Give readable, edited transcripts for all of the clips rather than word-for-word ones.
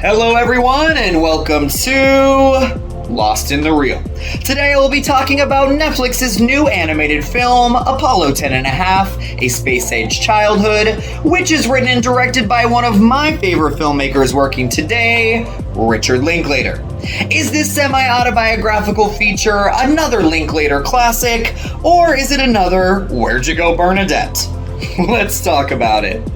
Hello everyone and welcome to Lost in the Reel. Today I will be talking about Netflix's new animated film, Apollo 10.5, A Space-Age Childhood, which is written and directed by one of my favorite filmmakers working today, Richard Linklater. Is this semi-autobiographical feature another Linklater classic, or is it another Where'd You Go, Bernadette? Let's talk about it.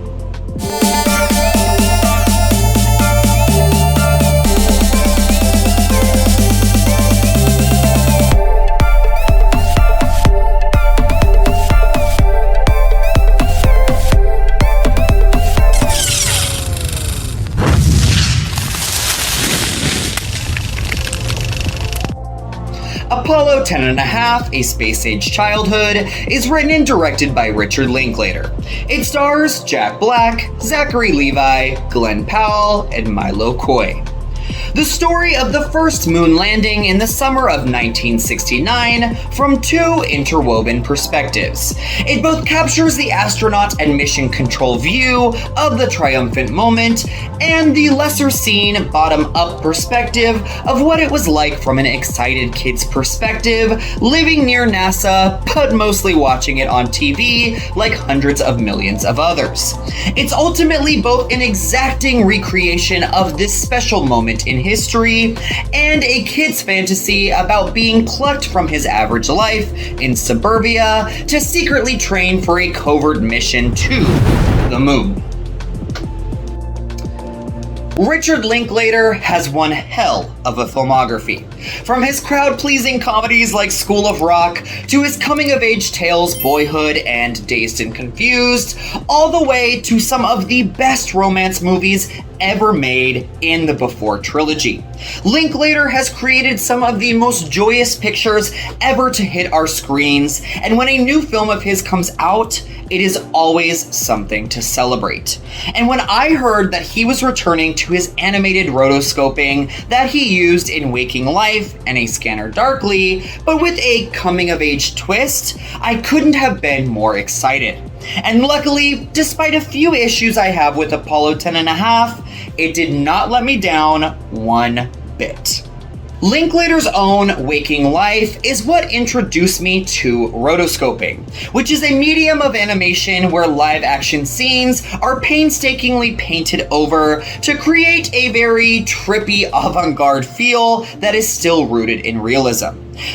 Apollo 10.5, A Space-Age Childhood is written and directed by Richard Linklater. It stars Jack Black, Zachary Levi, Glenn Powell, and Milo Coy. The story of the first moon landing in the summer of 1969 from two interwoven perspectives. It both captures the astronaut and mission control view of the triumphant moment and the lesser seen bottom-up perspective of what it was like from an excited kid's perspective, living near NASA, but mostly watching it on TV like hundreds of millions of others. It's ultimately both an exacting recreation of this special moment in history and a kid's fantasy about being plucked from his average life in suburbia to secretly train for a covert mission to the moon. Richard Linklater has one hell of a filmography. From his crowd-pleasing comedies like School of Rock to his coming-of-age tales Boyhood and Dazed and Confused, all the way to some of the best romance movies ever made in the Before trilogy. Linklater has created some of the most joyous pictures ever to hit our screens, and when a new film of his comes out, it is always something to celebrate. And when I heard that he was returning to his animated rotoscoping that he used in Waking Life and A Scanner Darkly, but with a coming-of-age twist, I couldn't have been more excited. And luckily, despite a few issues I have with Apollo 10.5, it did not let me down one bit. Linklater's own Waking Life is what introduced me to rotoscoping, which is a medium of animation where live-action scenes are painstakingly painted over to create a very trippy avant-garde feel that is still rooted in realism.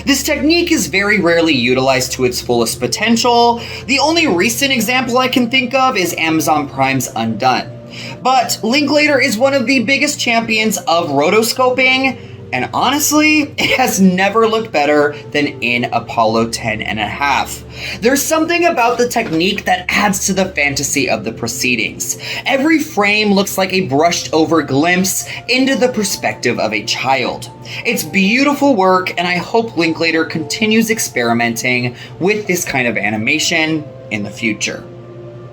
This technique is very rarely utilized to its fullest potential. The only recent example I can think of is Amazon Prime's Undone. But Linklater is one of the biggest champions of rotoscoping, and honestly, it has never looked better than in Apollo 10.5. There's something about the technique that adds to the fantasy of the proceedings. Every frame looks like a brushed over glimpse into the perspective of a child. It's beautiful work, and I hope Linklater continues experimenting with this kind of animation in the future.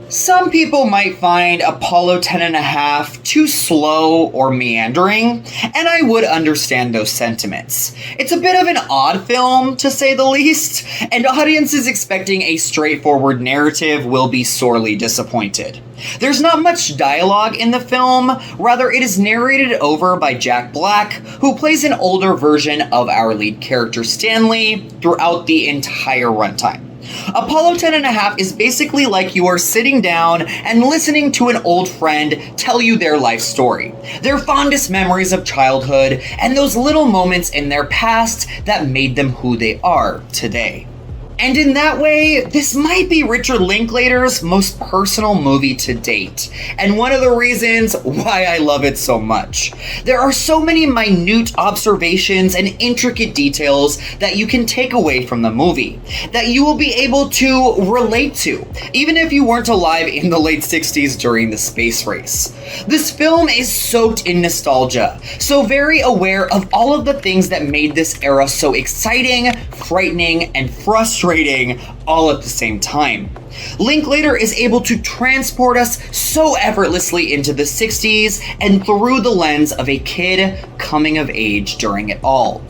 Some people might find Apollo 10.5 too slow or meandering, and I would understand those sentiments. It's a bit of an odd film, to say the least, and audiences expecting a straightforward narrative will be sorely disappointed. There's not much dialogue in the film, rather it is narrated over by Jack Black, who plays an older version of our lead character Stanley throughout the entire runtime. Apollo 10.5 is basically like you are sitting down and listening to an old friend tell you their life story, their fondest memories of childhood, and those little moments in their past that made them who they are today. And in that way, this might be Richard Linklater's most personal movie to date, and one of the reasons why I love it so much. There are so many minute observations and intricate details that you can take away from the movie, that you will be able to relate to, even if you weren't alive in the late 60s during the space race. This film is soaked in nostalgia, so very aware of all of the things that made this era so exciting, frightening, and frustrating all at the same time. Linklater is able to transport us so effortlessly into the 60s and through the lens of a kid coming of age during it all.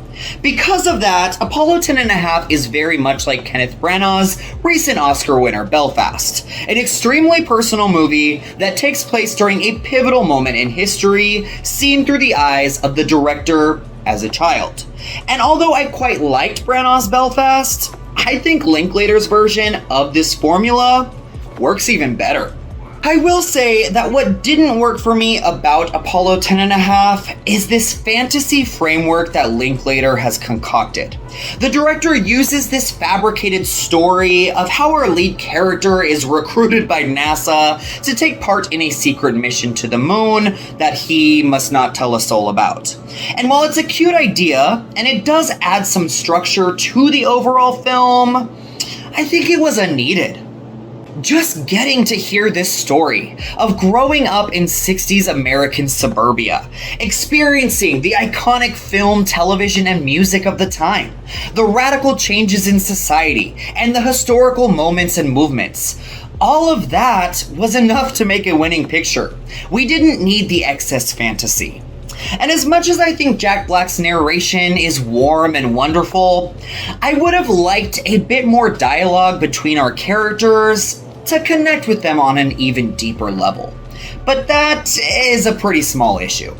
Because of that, Apollo 10.5 is very much like Kenneth Branagh's recent Oscar winner Belfast, an extremely personal movie that takes place during a pivotal moment in history, seen through the eyes of the director as a child. And although I quite liked Branagh's Belfast, I think Linklater's version of this formula works even better. I will say that what didn't work for me about Apollo 10.5 is this fantasy framework that Linklater has concocted. The director uses this fabricated story of how our lead character is recruited by NASA to take part in a secret mission to the moon that he must not tell a soul about. And while it's a cute idea, and it does add some structure to the overall film, I think it was unneeded. Just getting to hear this story of growing up in 60s American suburbia, experiencing the iconic film, television, and music of the time, the radical changes in society, and the historical moments and movements. All of that was enough to make a winning picture. We didn't need the excess fantasy. And as much as I think Jack Black's narration is warm and wonderful, I would have liked a bit more dialogue between our characters to connect with them on an even deeper level. But that is a pretty small issue.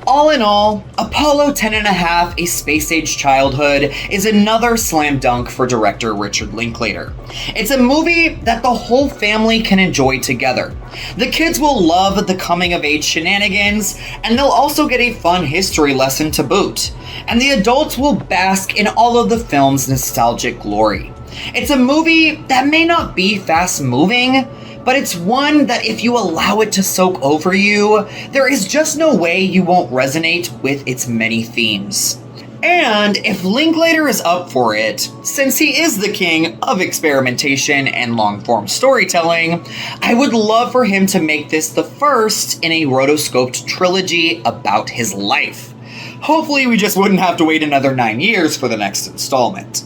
All in all, Apollo 10.5: A Space-Age Childhood is another slam dunk for director Richard Linklater. It's a movie that the whole family can enjoy together. The kids will love the coming-of-age shenanigans, and they'll also get a fun history lesson to boot. And the adults will bask in all of the film's nostalgic glory. It's a movie that may not be fast-moving, but it's one that if you allow it to soak over you, there is just no way you won't resonate with its many themes. And if Linklater is up for it, since he is the king of experimentation and long-form storytelling, I would love for him to make this the first in a rotoscoped trilogy about his life. Hopefully we just wouldn't have to wait another 9 years for the next installment.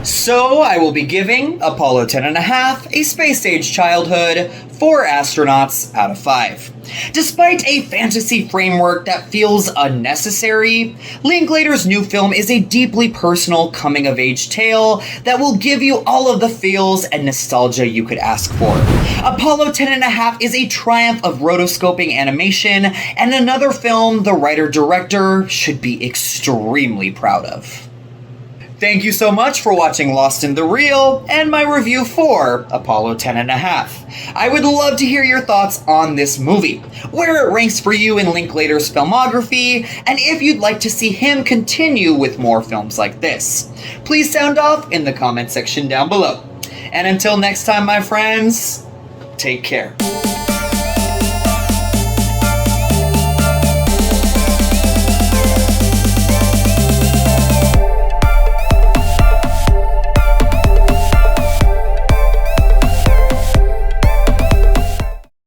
So I will be giving Apollo 10.5: A Space-Age Childhood 4 astronauts out of 5. Despite a fantasy framework that feels unnecessary, Linklater's new film is a deeply personal coming-of-age tale that will give you all of the feels and nostalgia you could ask for. Apollo 10.5 is a triumph of rotoscoping animation, and another film the writer-director should be extremely proud of. Thank you so much for watching Lost in the Reel and my review for Apollo 10.5. I would love to hear your thoughts on this movie, where it ranks for you in Linklater's filmography, and if you'd like to see him continue with more films like this. Please sound off in the comment section down below. And until next time, my friends, take care.